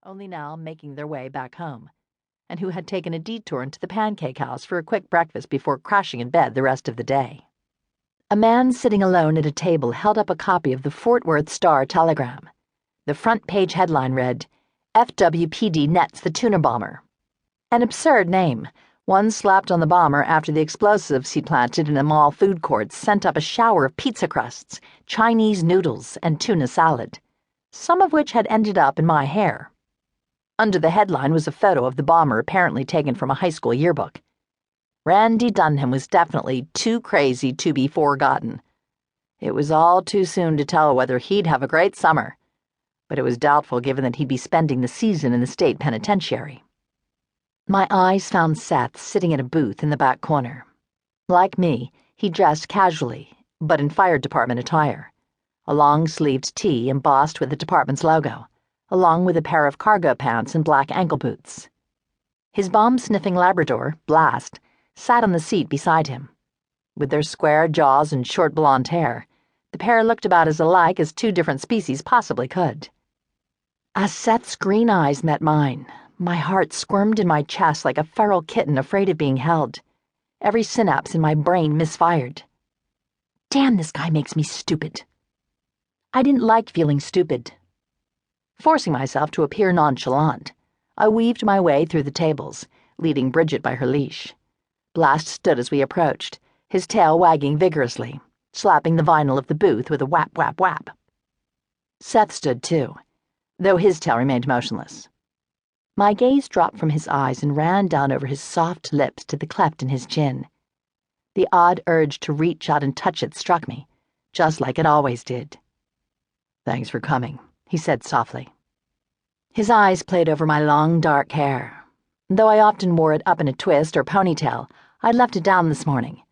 only now making their way back home, and who had taken a detour into the pancake house for a quick breakfast before crashing in bed the rest of the day. A man sitting alone at a table held up a copy of the Fort Worth Star-Telegram. The front page headline read, FWPD nets the Tunabomber. An absurd name, one slapped on the bomber after the explosives he planted in a mall food court sent up a shower of pizza crusts, Chinese noodles, and tuna salad, some of which had ended up in my hair. Under the headline was a photo of the bomber apparently taken from a high school yearbook. Randy Dunham was definitely too crazy to be forgotten. It was all too soon to tell whether he'd have a great summer, but it was doubtful given that he'd be spending the season in the state penitentiary. My eyes found Seth sitting in a booth in the back corner. Like me, he dressed casually, but in fire department attire. A long-sleeved tee embossed with the department's logo, along with a pair of cargo pants and black ankle boots. His bomb-sniffing Labrador, Blast, sat on the seat beside him. With their square jaws and short blonde hair, the pair looked about as alike as two different species possibly could. As Seth's green eyes met mine, my heart squirmed in my chest like a feral kitten afraid of being held. Every synapse in my brain misfired. Damn, this guy makes me stupid. I didn't like feeling stupid. Forcing myself to appear nonchalant, I weaved my way through the tables, leading Brigit by her leash. Blast stood as we approached, his tail wagging vigorously, slapping the vinyl of the booth with a whap, whap, whap. Seth stood too, though his tail remained motionless. My gaze dropped from his eyes and ran down over his soft lips to the cleft in his chin. The odd urge to reach out and touch it struck me, just like it always did. "Thanks for coming," he said softly. His eyes played over my long, dark hair. Though I often wore it up in a twist or ponytail, I left it down this morning,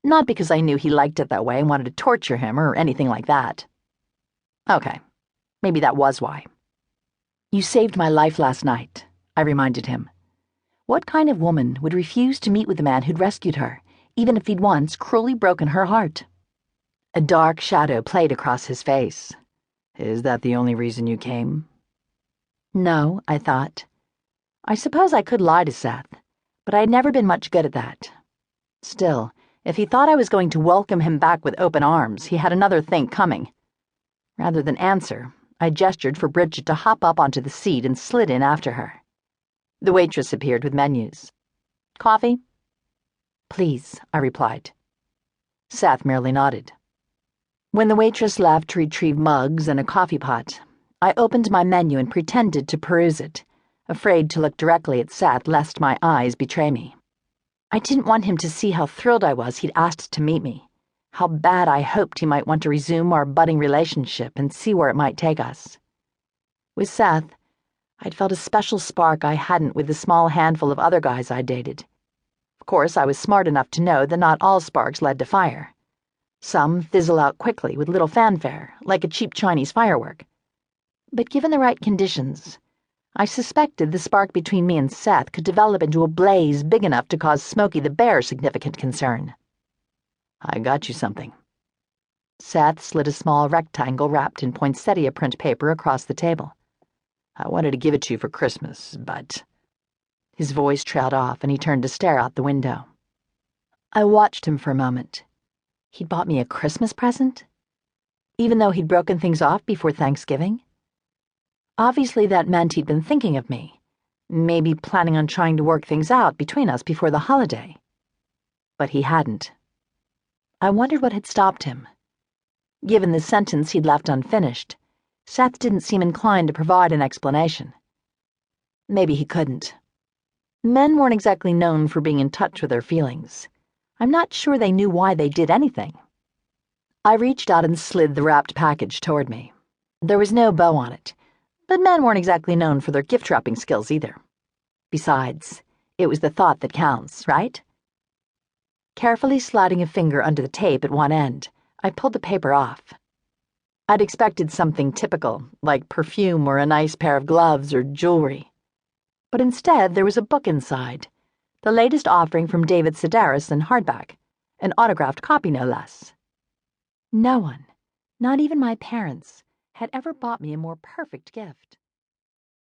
not because I knew he liked it that way and wanted to torture him or anything like that. Okay, maybe that was why. "You saved my life last night," I reminded him. What kind of woman would refuse to meet with the man who'd rescued her, even if he'd once cruelly broken her heart? A dark shadow played across his face. "Is that the only reason you came?" No, I thought. I suppose I could lie to Seth, but I had never been much good at that. Still, if he thought I was going to welcome him back with open arms, he had another thing coming. Rather than answer, I gestured for Brigit to hop up onto the seat and slid in after her. The waitress appeared with menus. "Coffee?" "Please," I replied. Seth merely nodded. When the waitress left to retrieve mugs and a coffee pot, I opened my menu and pretended to peruse it, afraid to look directly at Seth lest my eyes betray me. I didn't want him to see how thrilled I was he'd asked to meet me, how bad I hoped he might want to resume our budding relationship and see where it might take us. With Seth, I'd felt a special spark I hadn't with the small handful of other guys I dated. Of course, I was smart enough to know that not all sparks led to fire. Some fizzle out quickly with little fanfare, like a cheap Chinese firework. But given the right conditions, I suspected the spark between me and Seth could develop into a blaze big enough to cause Smokey the Bear significant concern. "I got you something." Seth slid a small rectangle wrapped in poinsettia print paper across the table. "I wanted to give it to you for Christmas, but—" His voice trailed off and he turned to stare out the window. I watched him for a moment. He'd bought me a Christmas present? Even though he'd broken things off before Thanksgiving? Obviously that meant he'd been thinking of me, maybe planning on trying to work things out between us before the holiday. But he hadn't. I wondered what had stopped him. Given the sentence he'd left unfinished, Seth didn't seem inclined to provide an explanation. Maybe he couldn't. Men weren't exactly known for being in touch with their feelings. I'm not sure they knew why they did anything. I reached out and slid the wrapped package toward me. There was no bow on it, but men weren't exactly known for their gift-wrapping skills either. Besides, it was the thought that counts, right? Carefully sliding a finger under the tape at one end, I pulled the paper off. I'd expected something typical, like perfume or a nice pair of gloves or jewelry. But instead, there was a book inside, the latest offering from David Sedaris in hardback, an autographed copy no less. No one, not even my parents, had ever bought me a more perfect gift.